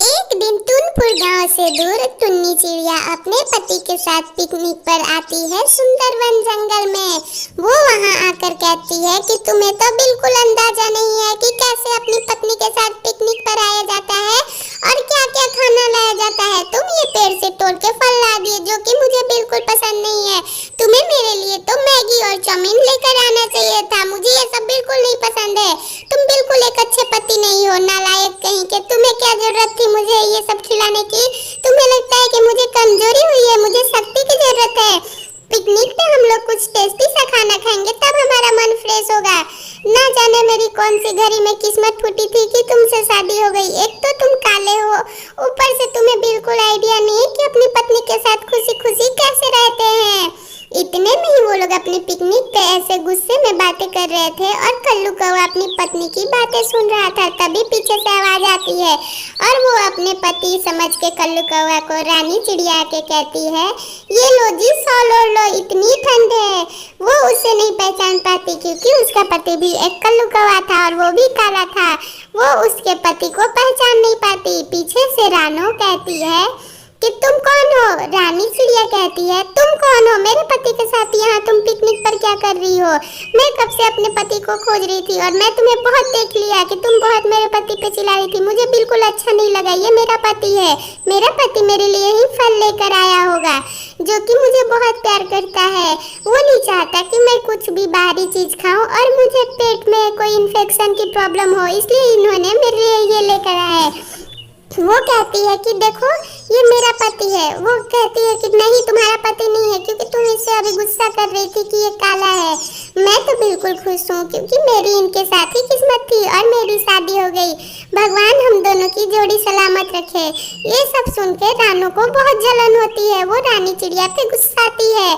एक दिन टुनपुर गांव से दूर टुन्नी चिड़िया अपने पति के साथ पिकनिक पर आती है सुंदरवन जंगल में। वो वहां आकर कहती है कि तुम्हें तो बिल्कुल अंदाजा नहीं है कि कैसे अपनी पत्नी के साथ पिकनिक पर आया जाता है और क्या क्या खाना लाया जाता है। तुम ये पेड़ से तोड़ के फल ला दिए जो कि मुझे बिल्कुल पसंद नहीं है। तुम्हें मेरे लिए तो मैगी और चाउमीन लेकर आना चाहिए था। मुझे ये सब बिल्कुल नहीं पसंद है। तुम बिल्कुल एक अच्छे पति नहीं हो, नालायक कहीं के। तुम्हें क्या जरूरत थी मुझे ये सब खिलाने की? तुम्हें लगता है कि मुझे कमजोरी हुई है? मुझे शक्ति की जरूरत है। पिकनिक पे हम लोग कुछ टेस्टी सा खाना खाएंगे तब हमारा मन फ्रेश होगा। ना जाने मेरी कौन सी घड़ी में किस्मत फूटी थी कि तुमसे शादी हो गई। एक तो तुम काले हो, ऊपर से तुम्हें बिल्कुल आइडिया नहीं है कि अपनी पत्नी के साथ खुशी खुशी कैसे रहते हैं। इतने में ही वो लोग अपनी पिकनिक पे ऐसे गुस्से में बातें कर रहे थे और कल्लू कौवा अपनी पत्नी की बातें सुन रहा था। तभी पीछे से आवाज आती है और वो अपने पति समझ के कल्लू कौवा को रानी चिड़िया के कहती है, ये लो जी सॉल ओढ़ लो, इतनी ठंड है। वो उसे नहीं पहचान पाती क्योंकि उसका पति भी एक कल्लू कौवा था और वो भी काला था। वो उसके पति को पहचान नहीं पाती। पीछे से रानो कहती है कि तुम कौन हो? रानी चिड़िया कहती है, तुम कौन हो? मेरे पति के साथ यहाँ तुम पिकनिक पर क्या कर रही हो? मैं कब से अपने पति को खोज रही थी और मैं तुम्हें बहुत देख लिया कि तुम बहुत मेरे पति पे चिल्ला रही थी। मुझे बिल्कुल अच्छा नहीं लगा। ये मेरा पति है। मेरा पति मेरे लिए ही फल लेकर आया होगा जो कि मुझे बहुत प्यार करता है। वो नहीं चाहता कि मैं कुछ भी बाहरी चीज खाऊं और मुझे पेट में कोई इन्फेक्शन की प्रॉब्लम हो, इसलिए इन्होंने मेरे लिए ये लेकर आया है। वो कहती है कि देखो ये मेरा पति है। वो कहती है कि नहीं तुम्हारा पति नहीं है क्योंकि तुम इससे अभी गुस्सा कर रही थी कि ये काला है। मैं तो बिल्कुल खुश हूँ क्योंकि मेरी इनके साथ ही किस्मत थी और मेरी शादी हो गई। भगवान हम दोनों की जोड़ी सलामत रखे। ये सब सुन के रानू को बहुत जलन होती है। वो रानी चिड़िया पे गुस्साती है।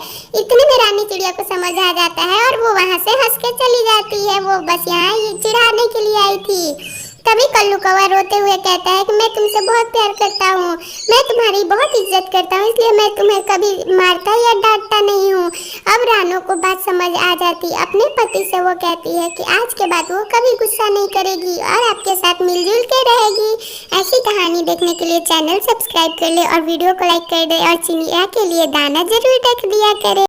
इतने में रानी चिड़िया को समझ आ जाता है और वो वहाँ से हंस के चली जाती है। वो बस यहाँ ये चिढ़ाने के लिए आई थी। तभी कल्लू कौवा रोते हुए कहता है कि मैं तुमसे बहुत प्यार करता हूँ, मैं तुम्हारी बहुत इज्जत करता हूँ, इसलिए मैं तुम्हें कभी मारता या डांटता नहीं हूँ। अब रानो को बात समझ आ जाती। अपने पति से वो कहती है कि आज के बाद वो कभी गुस्सा नहीं करेगी और आपके साथ मिलजुल के रहेगी। ऐसी कहानी देखने के लिए चैनल सब्सक्राइब कर ले और वीडियो को लाइक कर दे और चिड़िया के लिए दाना जरूर रख दिया करे।